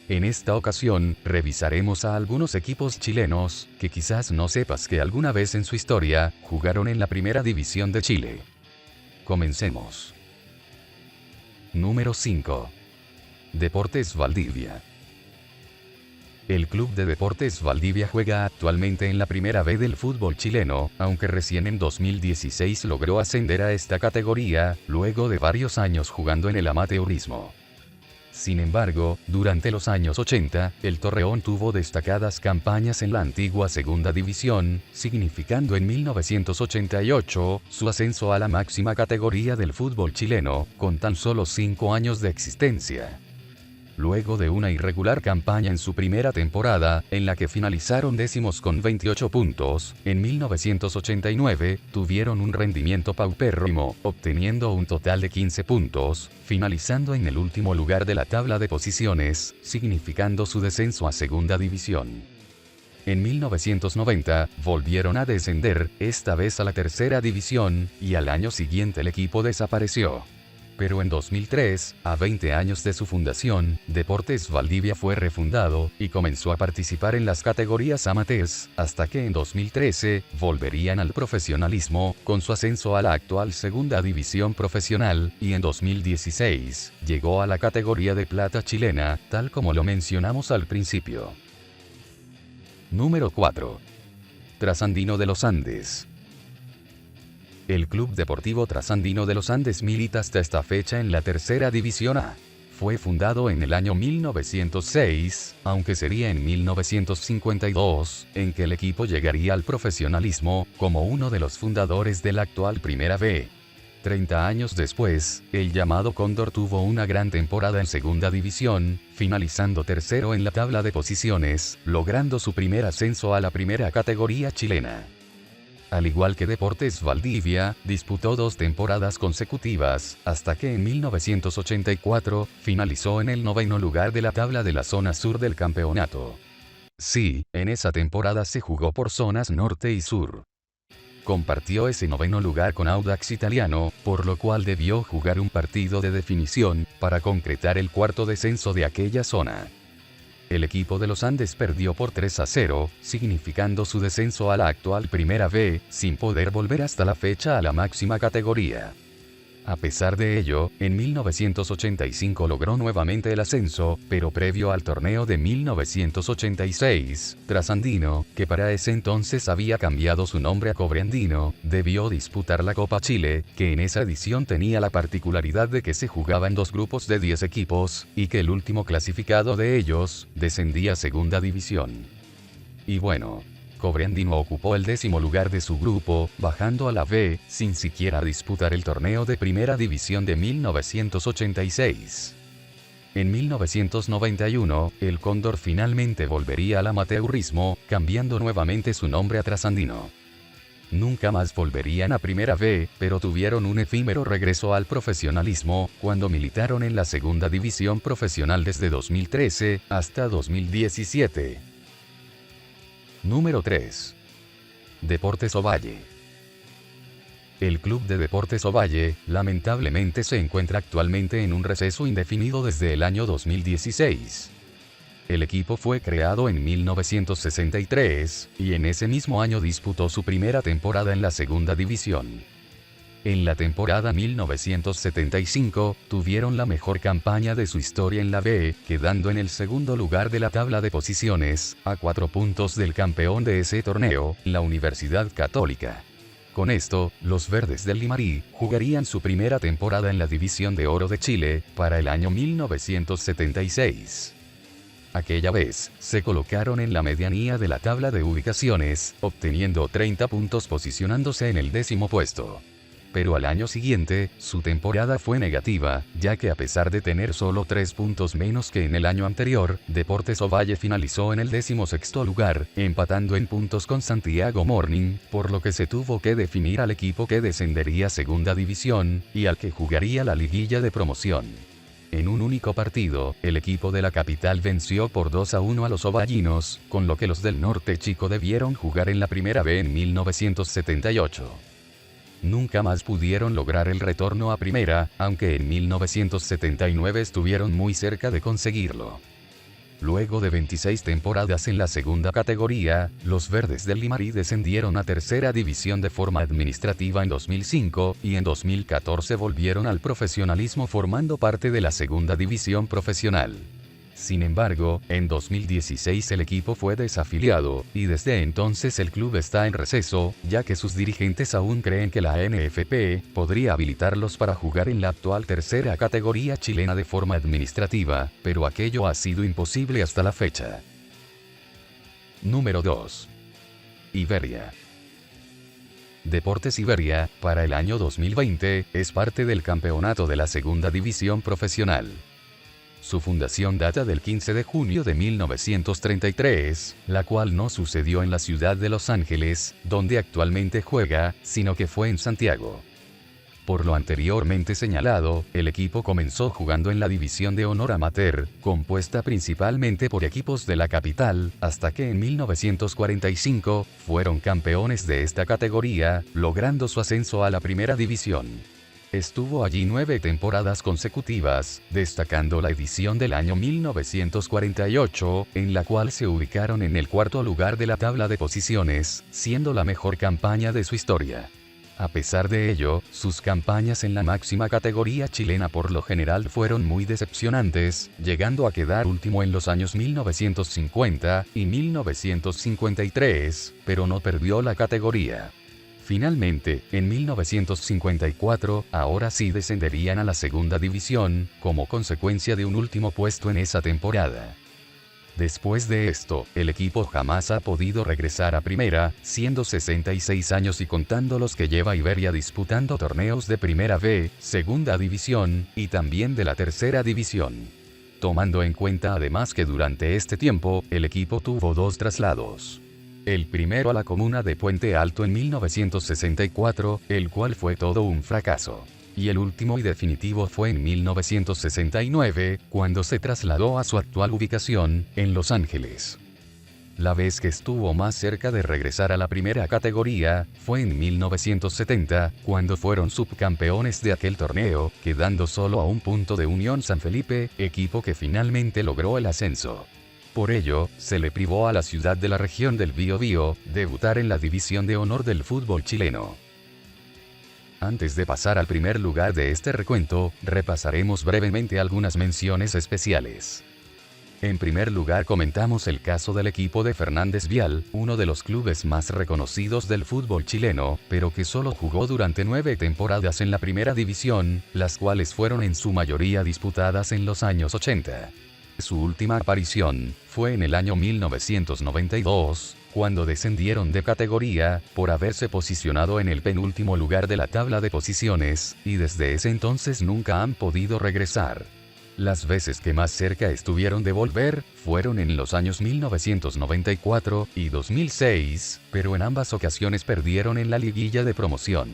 En esta ocasión, revisaremos a algunos equipos chilenos, que quizás no sepas que alguna vez en su historia, jugaron en la Primera División de Chile. Comencemos. Número 5. Deportes Valdivia. El Club de Deportes Valdivia juega actualmente en la Primera B del fútbol chileno, aunque recién en 2016 logró ascender a esta categoría, luego de varios años jugando en el amateurismo. Sin embargo, durante los años 80, el Torreón tuvo destacadas campañas en la antigua Segunda División, significando en 1988 su ascenso a la máxima categoría del fútbol chileno, con tan solo 5 años de existencia. Luego de una irregular campaña en su primera temporada, en la que finalizaron décimos con 28 puntos, en 1989, tuvieron un rendimiento paupérrimo, obteniendo un total de 15 puntos, finalizando en el último lugar de la tabla de posiciones, significando su descenso a Segunda División. En 1990, volvieron a descender, esta vez a la Tercera División, y al año siguiente el equipo desapareció. Pero en 2003, a 20 años de su fundación, Deportes Valdivia fue refundado, y comenzó a participar en las categorías amateurs, hasta que en 2013, volverían al profesionalismo, con su ascenso a la actual Segunda División Profesional, y en 2016, llegó a la categoría de plata chilena, tal como lo mencionamos al principio. Número 4. Trasandino de los Andes. El Club Deportivo Trasandino de los Andes milita hasta esta fecha en la Tercera División A. Fue fundado en el año 1906, aunque sería en 1952, en que el equipo llegaría al profesionalismo, como uno de los fundadores de la actual Primera B. 30 años después, el llamado Cóndor tuvo una gran temporada en Segunda División, finalizando tercero en la tabla de posiciones, logrando su primer ascenso a la primera categoría chilena. Al igual que Deportes Valdivia, disputó 2 temporadas consecutivas, hasta que en 1984, finalizó en el 9º lugar de la tabla de la zona sur del campeonato. Sí, en esa temporada se jugó por zonas norte y sur. Compartió ese 9º lugar con Audax Italiano, por lo cual debió jugar un partido de definición, para concretar el 4º descenso de aquella zona. El equipo de los Andes perdió por 3-0, significando su descenso a la actual Primera B, sin poder volver hasta la fecha a la máxima categoría. A pesar de ello, en 1985 logró nuevamente el ascenso, pero previo al torneo de 1986, Trasandino, que para ese entonces había cambiado su nombre a Cobreandino, debió disputar la Copa Chile, que en esa edición tenía la particularidad de que se jugaba en 2 grupos de 10 equipos, y que el último clasificado de ellos, descendía a Segunda División. Y bueno, Cobreandino ocupó el 10º lugar de su grupo, bajando a la B, sin siquiera disputar el torneo de Primera División de 1986. En 1991, el Cóndor finalmente volvería al amateurismo, cambiando nuevamente su nombre a Trasandino. Nunca más volverían a Primera B, pero tuvieron un efímero regreso al profesionalismo, cuando militaron en la Segunda División Profesional desde 2013 hasta 2017. Número 3. Deportes Ovalle. El Club de Deportes Ovalle, lamentablemente se encuentra actualmente en un receso indefinido desde el año 2016. El equipo fue creado en 1963, y en ese mismo año disputó su primera temporada en la Segunda División. En la temporada 1975, tuvieron la mejor campaña de su historia en la B, quedando en el 2º lugar de la tabla de posiciones, a 4 puntos del campeón de ese torneo, la Universidad Católica. Con esto, los verdes del Limarí jugarían su primera temporada en la División de Oro de Chile, para el año 1976. Aquella vez, se colocaron en la medianía de la tabla de ubicaciones, obteniendo 30 puntos posicionándose en el 10º puesto. Pero al año siguiente, su temporada fue negativa, ya que a pesar de tener solo 3 puntos menos que en el año anterior, Deportes Ovalle finalizó en el 16º lugar, empatando en puntos con Santiago Morning, por lo que se tuvo que definir al equipo que descendería a Segunda División, y al que jugaría la liguilla de promoción. En un único partido, el equipo de la capital venció por 2-1 a los ovallinos, con lo que los del norte chico debieron jugar en la Primera B en 1978. Nunca más pudieron lograr el retorno a primera, aunque en 1979 estuvieron muy cerca de conseguirlo. Luego de 26 temporadas en la segunda categoría, los Verdes del Limarí descendieron a tercera división de forma administrativa en 2005, y en 2014 volvieron al profesionalismo formando parte de la segunda división profesional. Sin embargo, en 2016 el equipo fue desafiliado, y desde entonces el club está en receso, ya que sus dirigentes aún creen que la NFP podría habilitarlos para jugar en la actual tercera categoría chilena de forma administrativa, pero aquello ha sido imposible hasta la fecha. Número 2. Iberia. Deportes Iberia, para el año 2020, es parte del campeonato de la segunda división profesional. Su fundación data del 15 de junio de 1933, la cual no sucedió en la ciudad de Los Ángeles, donde actualmente juega, sino que fue en Santiago. Por lo anteriormente señalado, el equipo comenzó jugando en la División de Honor Amateur, compuesta principalmente por equipos de la capital, hasta que en 1945, fueron campeones de esta categoría, logrando su ascenso a la Primera División. Estuvo allí 9 temporadas consecutivas, destacando la edición del año 1948, en la cual se ubicaron en el cuarto lugar de la tabla de posiciones, siendo la mejor campaña de su historia. A pesar de ello, sus campañas en la máxima categoría chilena por lo general fueron muy decepcionantes, llegando a quedar último en los años 1950 y 1953, pero no perdió la categoría. Finalmente, en 1954, ahora sí descenderían a la segunda división, como consecuencia de un último puesto en esa temporada. Después de esto, el equipo jamás ha podido regresar a primera, siendo 66 años y contando los que lleva Iberia disputando torneos de Primera B, Segunda División, y también de la Tercera División. Tomando en cuenta además que durante este tiempo, el equipo tuvo 2 traslados. El primero a la comuna de Puente Alto en 1964, el cual fue todo un fracaso. Y el último y definitivo fue en 1969, cuando se trasladó a su actual ubicación, en Los Ángeles. La vez que estuvo más cerca de regresar a la primera categoría, fue en 1970, cuando fueron subcampeones de aquel torneo, quedando solo a un punto de Unión San Felipe, equipo que finalmente logró el ascenso. Por ello, se le privó a la ciudad de la región del Biobío, debutar en la División de Honor del fútbol chileno. Antes de pasar al primer lugar de este recuento, repasaremos brevemente algunas menciones especiales. En primer lugar comentamos el caso del equipo de Fernández Vial, uno de los clubes más reconocidos del fútbol chileno, pero que solo jugó durante 9 temporadas en la primera división, las cuales fueron en su mayoría disputadas en los años 80. Su última aparición fue en el año 1992, cuando descendieron de categoría, por haberse posicionado en el penúltimo lugar de la tabla de posiciones, y desde ese entonces nunca han podido regresar. Las veces que más cerca estuvieron de volver, fueron en los años 1994 y 2006, pero en ambas ocasiones perdieron en la liguilla de promoción.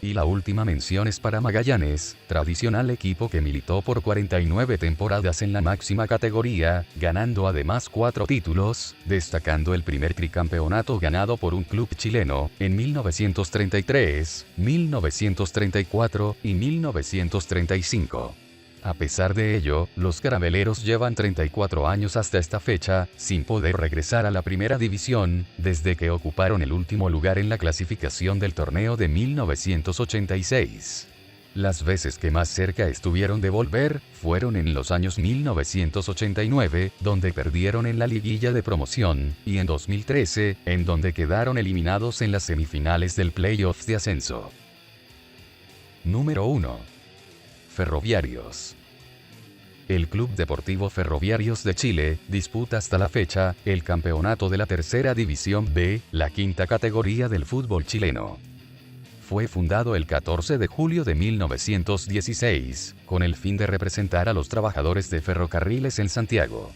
Y la última mención es para Magallanes, tradicional equipo que militó por 49 temporadas en la máxima categoría, ganando además 4 títulos, destacando el primer tricampeonato ganado por un club chileno, en 1933, 1934 y 1935. A pesar de ello, los carameleros llevan 34 años hasta esta fecha, sin poder regresar a la primera división, desde que ocuparon el último lugar en la clasificación del torneo de 1986. Las veces que más cerca estuvieron de volver, fueron en los años 1989, donde perdieron en la liguilla de promoción, y en 2013, en donde quedaron eliminados en las semifinales del playoff de ascenso. Número 1. Ferroviarios. El Club Deportivo Ferroviarios de Chile disputa hasta la fecha el campeonato de la Tercera División B, la quinta categoría del fútbol chileno. Fue fundado el 14 de julio de 1916, con el fin de representar a los trabajadores de ferrocarriles en Santiago.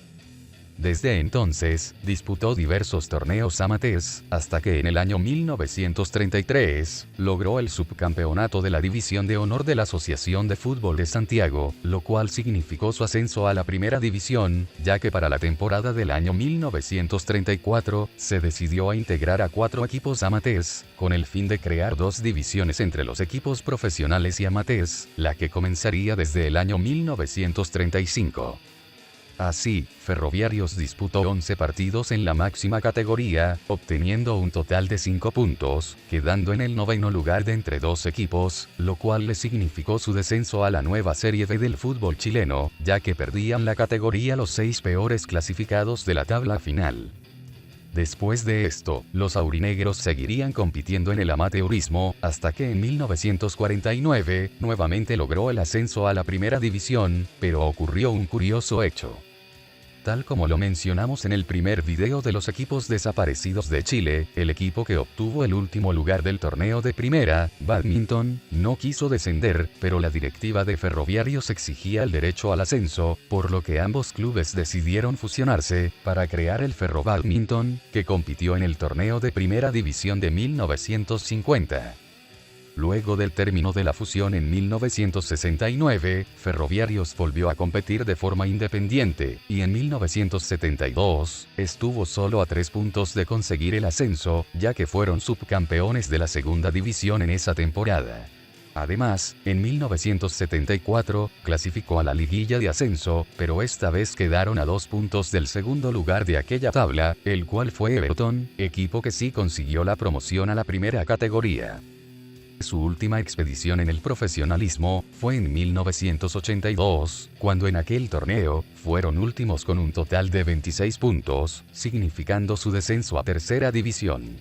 Desde entonces, disputó diversos torneos amateurs, hasta que en el año 1933, logró el subcampeonato de la División de Honor de la Asociación de Fútbol de Santiago, lo cual significó su ascenso a la Primera División, ya que para la temporada del año 1934, se decidió a integrar a 4 equipos amateurs, con el fin de crear 2 divisiones entre los equipos profesionales y amateurs, la que comenzaría desde el año 1935. Así, Ferroviarios disputó 11 partidos en la máxima categoría, obteniendo un total de 5 puntos, quedando en el noveno lugar de entre dos equipos, lo cual le significó su descenso a la nueva Serie B del fútbol chileno, ya que perdían la categoría los 6 peores clasificados de la tabla final. Después de esto, los aurinegros seguirían compitiendo en el amateurismo, hasta que en 1949, nuevamente logró el ascenso a la primera división, pero ocurrió un curioso hecho. Tal como lo mencionamos en el primer video de los equipos desaparecidos de Chile, el equipo que obtuvo el último lugar del torneo de primera, Badminton, no quiso descender, pero la directiva de Ferroviarios exigía el derecho al ascenso, por lo que ambos clubes decidieron fusionarse, para crear el Ferro Badminton, que compitió en el torneo de primera división de 1950. Luego del término de la fusión en 1969, Ferroviarios volvió a competir de forma independiente, y en 1972, estuvo solo a 3 puntos de conseguir el ascenso, ya que fueron subcampeones de la segunda división en esa temporada. Además, en 1974, clasificó a la liguilla de ascenso, pero esta vez quedaron a 2 puntos del segundo lugar de aquella tabla, el cual fue Everton, equipo que sí consiguió la promoción a la primera categoría. Su última expedición en el profesionalismo fue en 1982, cuando en aquel torneo, fueron últimos con un total de 26 puntos, significando su descenso a tercera división.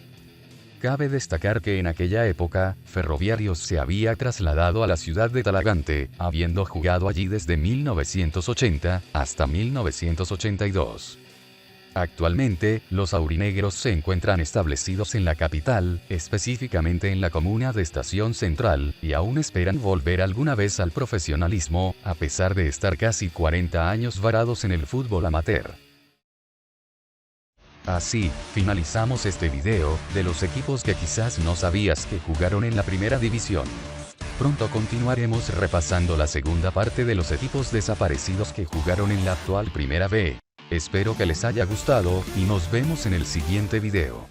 Cabe destacar que en aquella época, Ferroviarios se había trasladado a la ciudad de Talagante, habiendo jugado allí desde 1980 hasta 1982. Actualmente, los aurinegros se encuentran establecidos en la capital, específicamente en la comuna de Estación Central, y aún esperan volver alguna vez al profesionalismo, a pesar de estar casi 40 años varados en el fútbol amateur. Así, finalizamos este video, de los equipos que quizás no sabías que jugaron en la primera división. Pronto continuaremos repasando la segunda parte de los equipos desaparecidos que jugaron en la actual Primera B. Espero que les haya gustado, y nos vemos en el siguiente video.